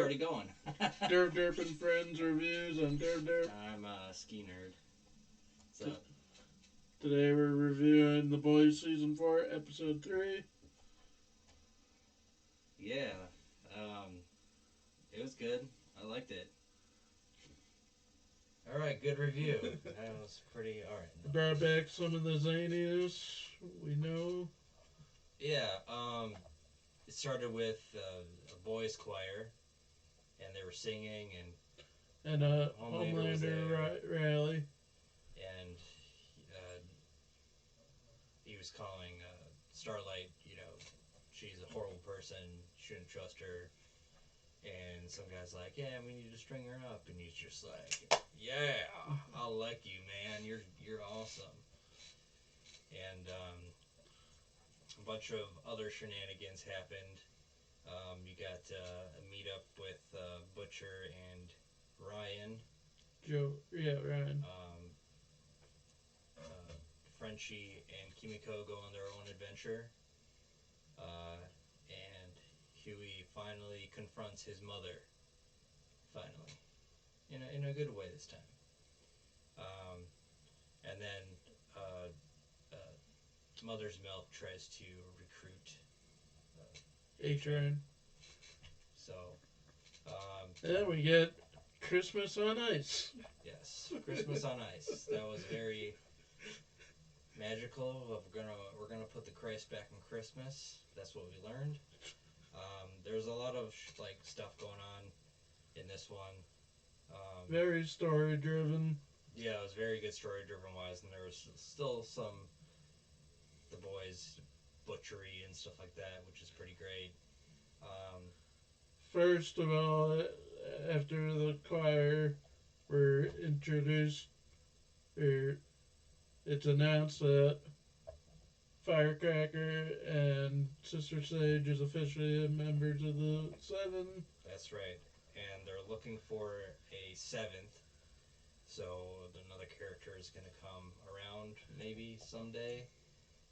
already going. Derp Derp and Friends reviews. I'm Derp Derp. I'm a ski nerd. So Today we're reviewing The Boys Season 4, Episode 3. yeah, it was good. I liked it. All right, good review. That was pretty all right. Brought back some of the zaniness we know. Yeah, it started with a boys' choir, and they were singing, And a Homelander was Homelander rally. and he was calling Starlight, she's a horrible person, shouldn't trust her. And some guy's like, yeah, we need to string her up, and he's just like, yeah, I like you, man. You're awesome. And a bunch of other shenanigans happened. You got a meetup with Butcher and Ryan. Ryan. Frenchie and Kimiko go on their own adventure. And Huey finally confronts his mother. Finally. In a good way this time. And then Mother's Milk tries to recruit A-Train. So, then we get Christmas on Ice. Yes, Christmas on Ice. That was very magical. We're gonna put the Christ back in Christmas. That's what we learned. There's a lot of stuff going on in this one. Very story driven. Yeah, it was very good story driven wise, and there was still some the boys butchery and stuff like that, which is pretty great. First of all, after the choir were introduced, it's announced that Firecracker and Sister Sage is officially members of the Seven. That's right. And they're looking for a seventh. So another character is going to come around maybe someday.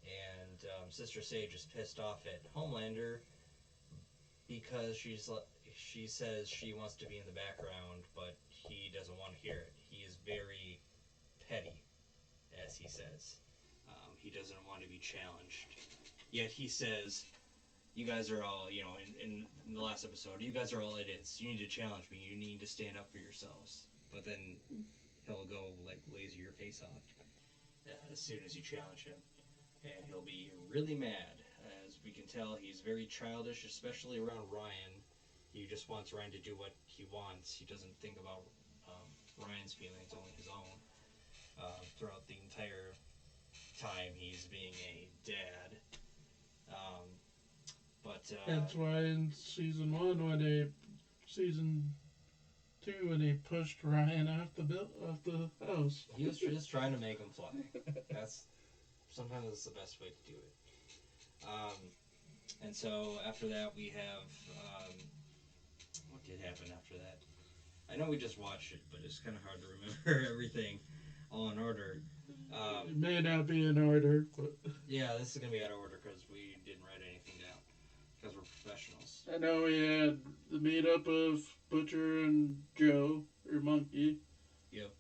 And Sister Sage is pissed off at Homelander because she says she wants to be in the background, but he doesn't want to hear it. He is very petty, as he says. He doesn't want to be challenged. Yet he says, you guys are all, in the last episode, you guys are all idiots. You need to challenge me. You need to stand up for yourselves. But then he'll go, laser your face off as soon as you challenge him. And he'll be really mad. As we can tell, he's very childish, especially around Ryan. He just wants Ryan to do what he wants. He doesn't think about Ryan's feelings, only his own. Throughout the entire time he's being a dad. That's why in season 2, when he pushed Ryan off the house. He was just trying to make him fly. Sometimes that's the best way to do it. And so after that we have what did happen after that? I know we just watched it, but it's kind of hard to remember everything all in order. It may not be in order, but yeah, this is gonna be out of order because we didn't write anything down because we're professionals. I know we had the meetup of Butcher and Joe, or Monkey. Yep.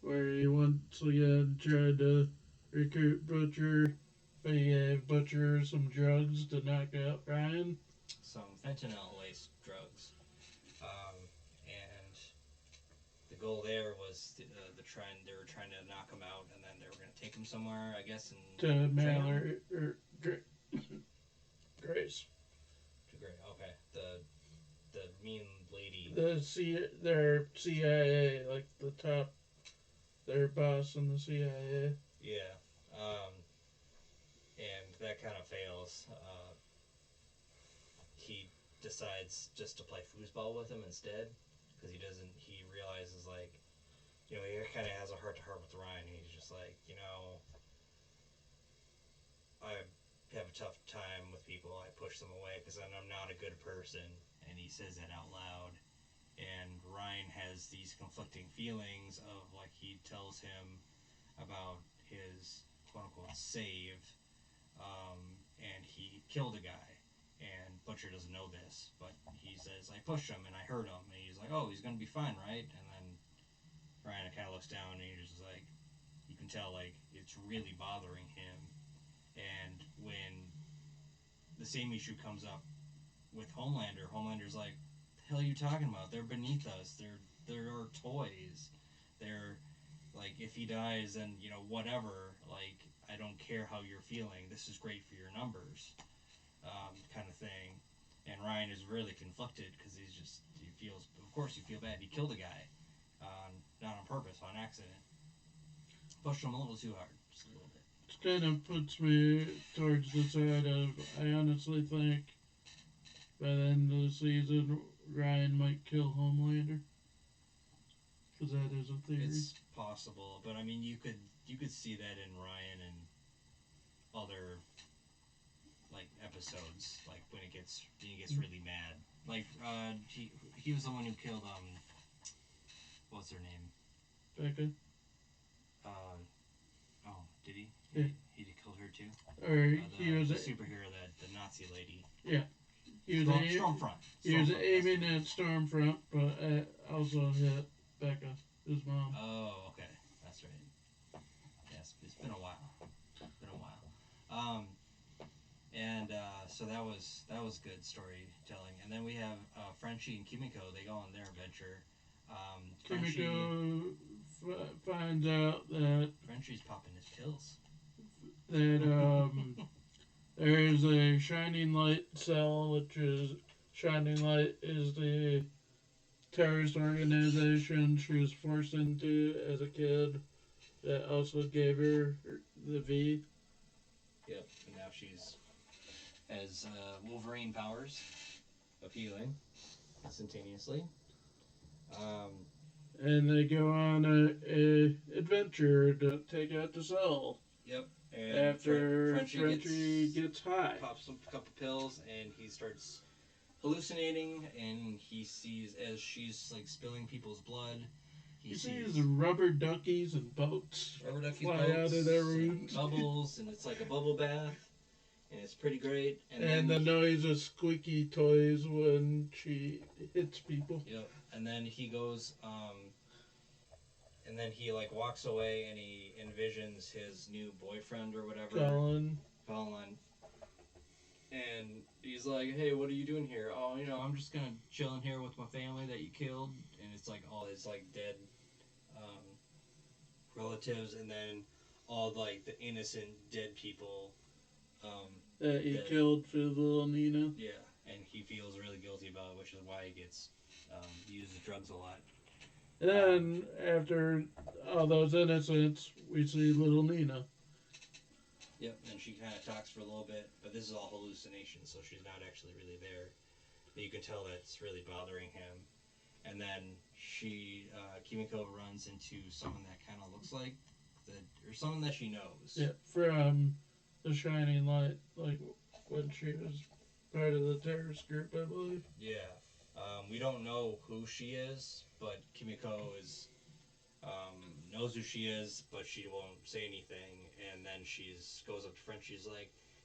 Where he once again tried to recruit Butcher, but he gave Butcher some drugs to knock out Ryan. Some fentanyl-laced drugs. And the goal there was they were trying to knock him out, and then they were going to take him somewhere, I guess, to Mallory or Grace. To Grace, okay. The mean lady. Their CIA, like the top, their boss in the CIA. Yeah. And that kind of fails. He decides just to play foosball with him instead, because he realizes, he kind of has a heart-to-heart with Ryan, and he's just like, I have a tough time with people, I push them away because I'm not a good person, and he says that out loud, and Ryan has these conflicting feelings of, he tells him about his quote-unquote save, and he killed a guy, And Butcher doesn't know this, but he says, I pushed him and I hurt him. And he's like, oh, he's going to be fine, right? And then Ryan kind of looks down and he's just like, you can tell, like, it's really bothering him. And when the same issue comes up with Homelander, Homelander's like, the hell are you talking about? They're beneath us. They're our toys. They're, like, if he dies, then, you know, whatever. Like, I don't care how you're feeling. This is great for your numbers. Kind of thing. And Ryan is really conflicted because he feels, of course, you feel bad. He killed a guy, not on purpose, on accident. Pushed him a little too hard, just a little bit. It kind of puts me towards the side of, I honestly think by the end of the season, Ryan might kill Homelander. Because that is a theory. It's possible, but I mean, you could see that in Ryan and other like episodes, like when he gets really mad. Like he was the one who killed what's her name? Becca? Oh, did he? Yeah. He killed her too. Or he was the superhero, the Nazi lady. Yeah. He was Stormfront. He was aiming at Stormfront, but also hit Becca, his mom. Oh, okay, that's right. Yes, it's been a while. So that was good storytelling. And then we have Frenchie and Kimiko. They go on their adventure. Kimiko finds out that Frenchie's popping his pills. That there is a Shining Light cell, which is Shining Light is the terrorist organization she was forced into as a kid. That also gave her the V. Yep, and now she's has Wolverine powers of healing instantaneously. And they go on a adventure to take out the cell. Yep. And after Frenchie gets high. Pops a couple pills and he starts hallucinating, and he sees as she's like spilling people's blood. He sees rubber duckies and boats fly out of their rooms. Bubbles, and it's like a bubble bath, and it's pretty great. And the noise of squeaky toys when she hits people. Yep. And then he goes, and then he like walks away, and he envisions his new boyfriend or whatever. Colin. And he's like, hey, what are you doing here? Oh, you know, I'm just gonna chill in here with my family that you killed. And it's like all his like dead relatives, and then all like the innocent dead people that he killed for little Nina. Yeah, and he feels really guilty about it, which is why he gets he uses drugs a lot. And then after all those innocents, we see little Nina. Yep, and she kind of talks for a little bit, but this is all hallucination, so she's not actually really there. But you can tell that it's really bothering him. And then Kimiko runs into someone that kind of looks like or someone that she knows. Yeah, from the Shining Light, like when she was part of the terrorist group, I believe. Yeah, we don't know who she is, but Kimiko knows who she is, but she won't say anything. And then she goes up to Frenchie.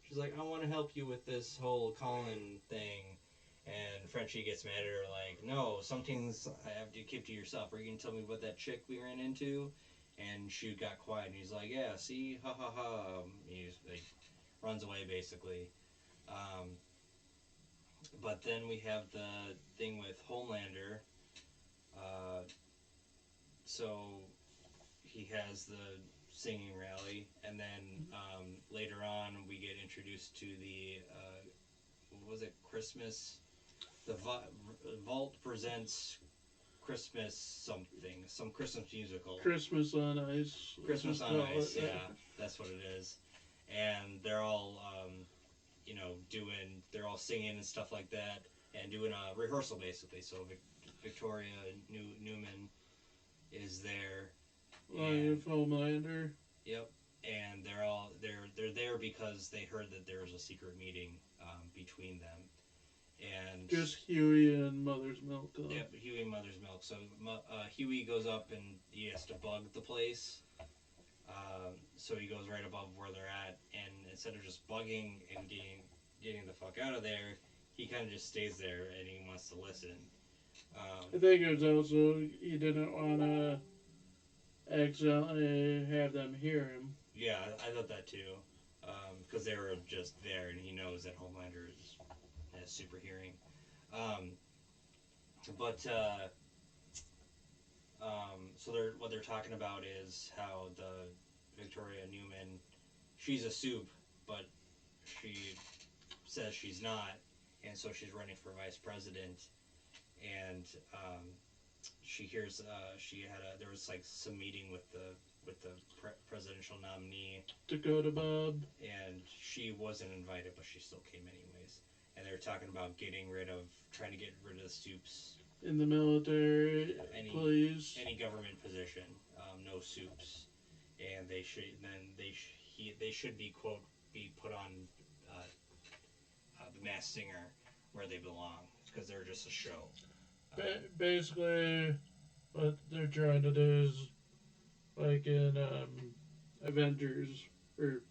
She's like, I want to help you with this whole Colin thing. And Frenchie gets mad at her, like, no, some things I have to keep to yourself. Are you going to tell me about that chick we ran into? And she got quiet, and he's like, yeah, see, ha ha ha. He like, runs away, basically. But then we have the thing with Homelander. So he has the singing rally, and then later on we get introduced to the, what was it, Christmas? The Vault presents Christmas something, some Christmas musical. Christmas on Ice. Christmas on Ice, yeah, that's what it is. And they're all, they're all singing and stuff like that, and doing a rehearsal basically. So Victoria Newman is there. With Homelander. Yep, and they're there because they heard that there was a secret meeting between them. And just Huey and Mother's Milk. Yep, Huey and Mother's Milk. So Huey goes up and he has to bug the place. So he goes right above where they're at, and instead of just bugging and getting getting the fuck out of there, he kind of just stays there and he wants to listen. I think it was also he didn't want to accidentally have them hear him. Yeah, I thought that too, because they were just there, and he knows that Homelander has super hearing. Um, but so what they're talking about is how the Victoria Newman, she's a soup, but she says she's not, and so she's running for vice president, and she hears there was like some meeting with the presidential nominee, Dakota Bob. and she wasn't invited, but she still came anyways. And they were talking about trying to get rid of the soups, In the military, any police. any government position, no soups, and they should be quote be put on the Masked Singer where they belong because they're just a show. Basically, what they're trying to do is like in Avengers or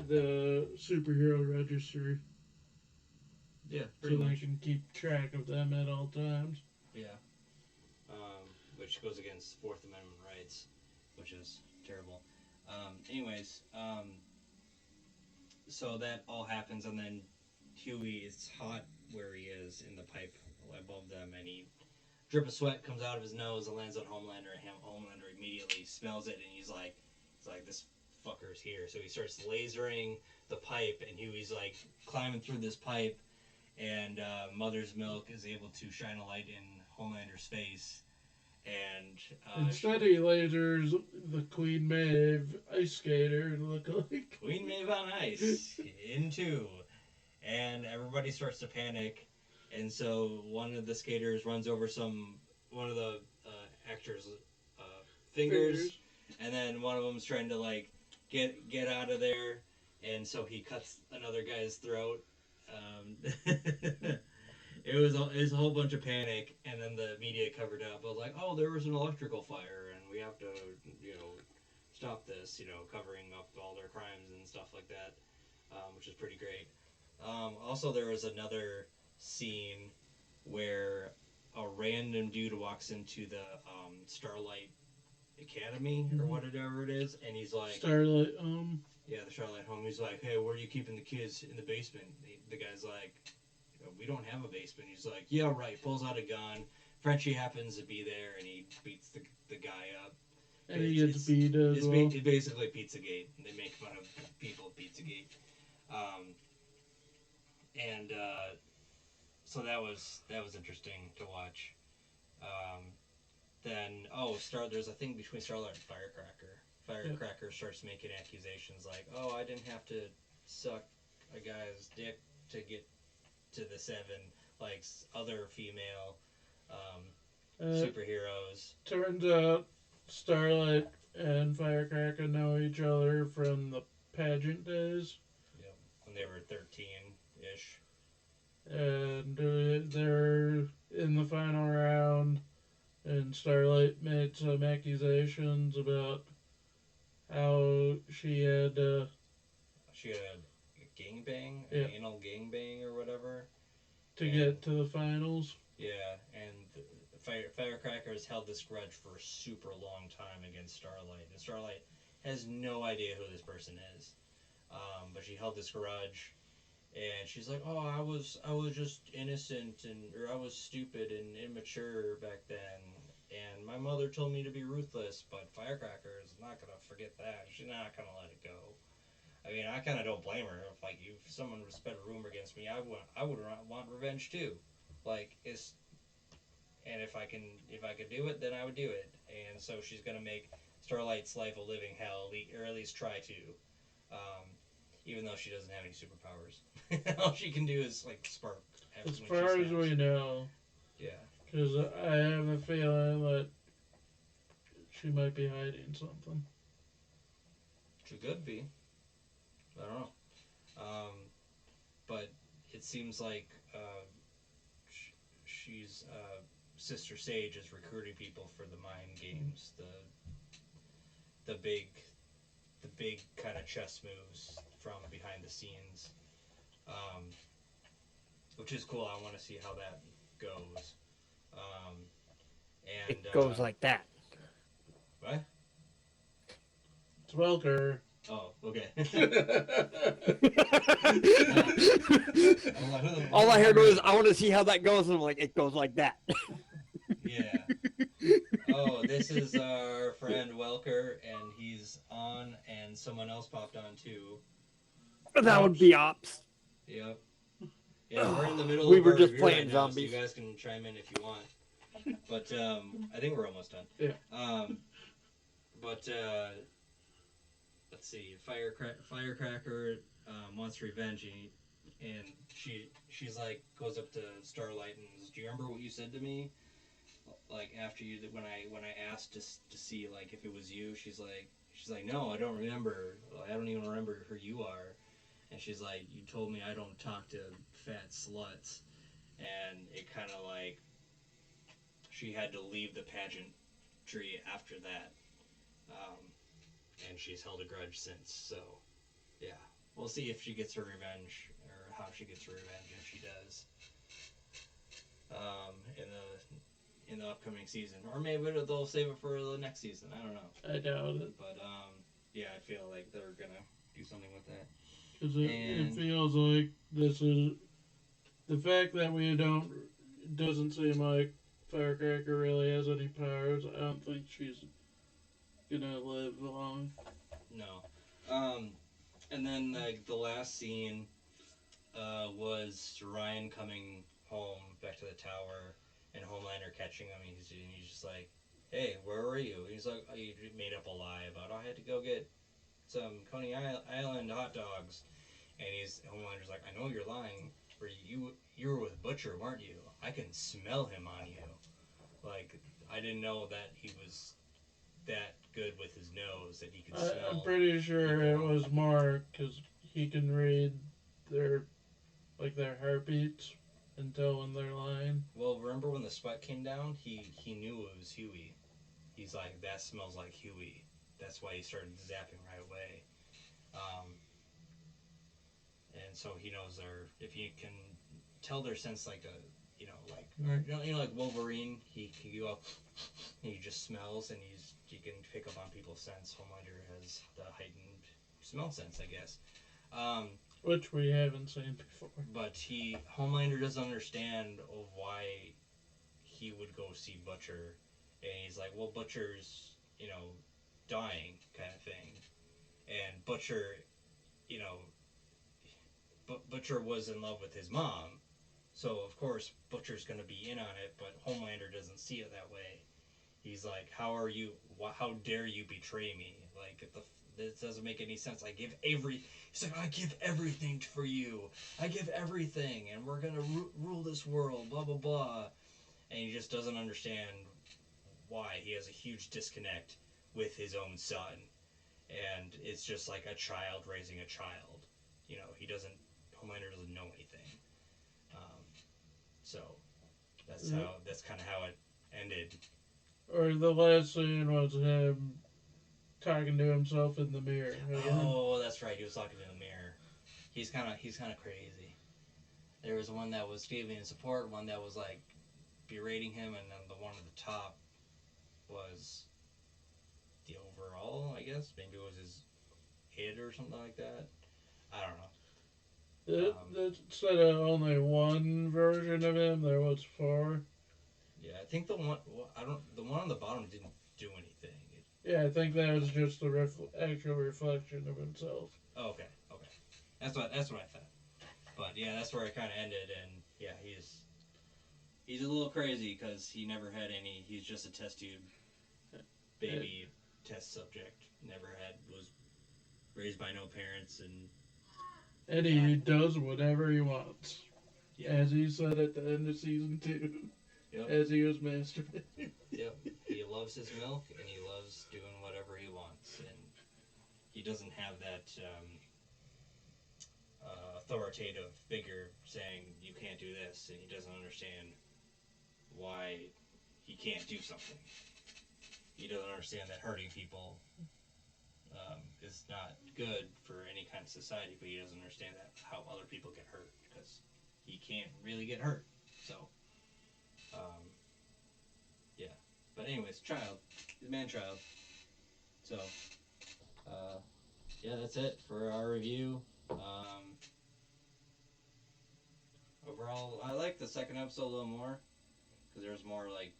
the superhero registry, Yeah, so they can keep track of them at all times. Yeah, which goes against Fourth Amendment rights, which is terrible. Anyways, so that all happens, and then Huey is hot where he is in the pipe above them, and drip of sweat comes out of his nose and lands on Homelander, and Homelander immediately smells it, and he's like, this fucker's here. So he starts lasering the pipe, and Huey's like climbing through this pipe, and Mother's Milk is able to shine a light in Homelander's face, and Instead, he lasers the Queen Maeve ice skater look like Queen Maeve on ice in two, and everybody starts to panic, and so one of the skaters runs over one of the actors' fingers, and then one of them's trying to like get out of there, and so he cuts another guy's throat. It was a whole bunch of panic, and then the media covered up. I was like, oh, there was an electrical fire, and we have to, stop this, covering up all their crimes and stuff like that, which is pretty great. Also, there was another scene where a random dude walks into the Starlight Academy or whatever it is, and he's like, Starlight yeah, the Starlight Home. He's like, hey, where are you keeping the kids in the basement? The guy's like, we don't have a basement. He's like, yeah, right. Pulls out a gun. Frenchie happens to be there, and he beats the guy up. and he gets beat as well. It's basically Pizzagate. They make fun of people at Pizzagate. And so that was interesting to watch. Then there's a thing between Starlight and Firecracker. Firecracker starts making accusations like, oh, I didn't have to suck a guy's dick to get to the 7 like other female superheroes. Turns out Starlight and Firecracker know each other from the pageant days. Yep, when they were 13-ish. And they're in the final round, and Starlight made some accusations about how she had a gangbang, an anal gangbang or whatever, to get to the finals. Yeah, and Firecracker has held this grudge for a super long time against Starlight, and Starlight has no idea who this person is. But she held this grudge, and she's like, "Oh, I was just innocent, or I was stupid and immature back then, and my mother told me to be ruthless." But Firecracker is not gonna forget that. She's not gonna let it go. I mean, I kind of don't blame her. If someone spread a rumor against me, I would want revenge too. And if I could do it, then I would do it. And so she's gonna make Starlight's life a living hell, or at least try to. Even though she doesn't have any superpowers, all she can do is spark. As far as we know. Yeah. Because I have a feeling that she might be hiding something. She could be. I don't know. But it seems like she's Sister Sage is recruiting people for the mind games, the big kind of chess moves from behind the scenes. um, which is cool. I want to see how that goes. Um, and It goes like that. what? It's Welker. Oh, okay. All I heard was, I want to see how that goes, and I'm like, it goes like that. Yeah. Oh, this is our friend Welker, and he's on, and someone else popped on too. That would be Ops. Yep. Yeah, we're in the middle We of were our just review playing right now, zombies. so you guys can chime in if you want. But I think we're almost done. Yeah. But let's see. Firecracker wants revenge, and she's like goes up to Starlight and says, "Do you remember what you said to me? Like after you when I asked to see like if it was you?" She's like, "No, I don't remember. I don't even remember who you are." And she's like, "You told me I don't talk to fat sluts," and it kind of like she had to leave the pageantry after that, and she's held a grudge since. So, yeah, we'll see if she gets her revenge or how she gets her revenge if she does. In the upcoming season, or maybe they'll save it for the next season. I don't know, I doubt it. but yeah, I feel like they're gonna do something with that. Because it feels like this is the fact that we don't doesn't seem like Firecracker really has any powers. I don't think she's gonna live long. No, and then like the last scene was Ryan coming home back to the tower, and Homelander catching him. He's just like, "Hey, where were you?" He's like, he made up a lie about, "Oh, I had to go get some Coney Island hot dogs," and Homelander's like, "I know you're lying. For you were with Butcher, weren't you? I can smell him on you. Like I didn't know that he was that good with his nose that he could smell." I'm pretty sure it people. was Mark because he can read their their heartbeats and tell when they're lying. Well, remember when the sweat came down? He knew it was Huey. He's like, that smells like Huey. That's why he started zapping right away. Um, and so he knows if you can tell their sense like a, like Wolverine, he can go up, he just smells and he can pick up on people's sense. Homelander has the heightened smell sense, I guess. Which we haven't seen before. But Homelander doesn't understand of why he would go see Butcher, and he's like, well, Butcher's, dying kind of thing, and Butcher, you know, Butcher was in love with his mom, so of course Butcher's gonna be in on it, but Homelander doesn't see it that way. He's like, how dare you betray me? Like, this doesn't make any sense. He's like, I give everything for you. I give everything, and we're gonna rule this world, blah, blah, blah. And he just doesn't understand why. He has a huge disconnect with his own son. And it's just like a child raising a child. Homelander doesn't know anything. So, that's kind of how it ended. Or the last scene was him talking to himself in the mirror. Oh, that's right. He was talking in the mirror. He's kind of crazy. There was one that was giving him support, one that was like berating him, and then the one at the top was the overall, I guess. Maybe it was his kid or something like that. I don't know. Instead of only one version of him, there was 4. Yeah, I think the one on the bottom didn't do anything. Yeah, I think that was just the actual reflection of himself. Oh, okay. That's what I thought. But yeah, that's where it kind of ended, and yeah, he's a little crazy because he never had any. He's just a test tube baby test subject. Was raised by no parents, and he does whatever he wants. Yeah. As he said at the end of season 2. Yep. As he was masturbating. Yep. He loves his milk, and he loves doing whatever he wants, and he doesn't have that authoritative figure saying you can't do this, and he doesn't understand why he can't do something. He doesn't understand that hurting people is not good for any kind of society, but he doesn't understand that how other people get hurt because he can't really get hurt. So, yeah. But anyways, child, he's a man-child. So, yeah, that's it for our review. Overall, I like the second episode a little more because there's more like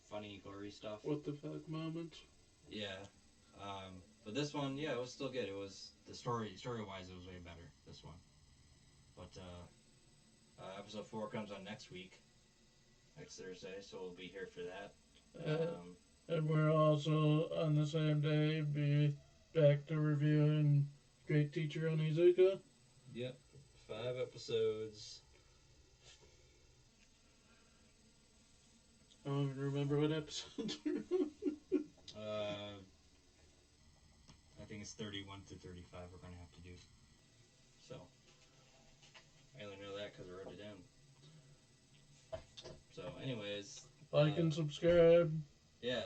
funny, gory stuff. What the fuck moments? Yeah. But this one, yeah, it was still good. It was the story-wise, it was way better. This one. But episode 4 comes on next week, next Thursday, so we'll be here for that. And we're also on the same day be back to reviewing Great Teacher Onizuka. Yep. 5 episodes. I don't even remember what episodes were. I think it's 31 to 35 we're going to have to do. So, I only know that because I wrote it down. So, anyways. Like and subscribe. Yeah.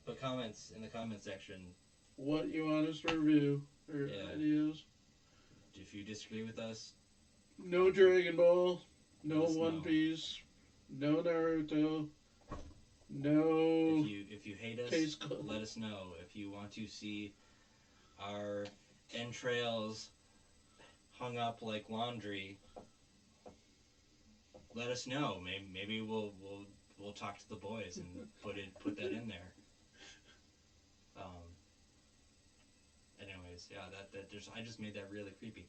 Put comments in the comment section. What you want us to review or ideas. If you disagree with us. No Dragon Ball. No Let us One know. Piece. No Naruto. No. If you hate us, Case Closed. let us know. If you want to see our entrails hung up like laundry, let us know. Maybe we'll talk to the boys and put that in there. Anyways, yeah, I just made that really creepy.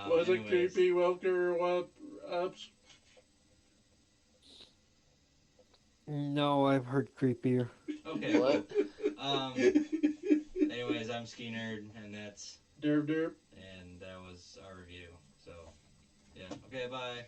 Was it anyways. creepy, Welker, or ups? No, I've heard creepier. Okay. What? Cool. Anyways, I'm Ski Nerd, and that's Derp derp. and that was our review. So, yeah. Okay, bye.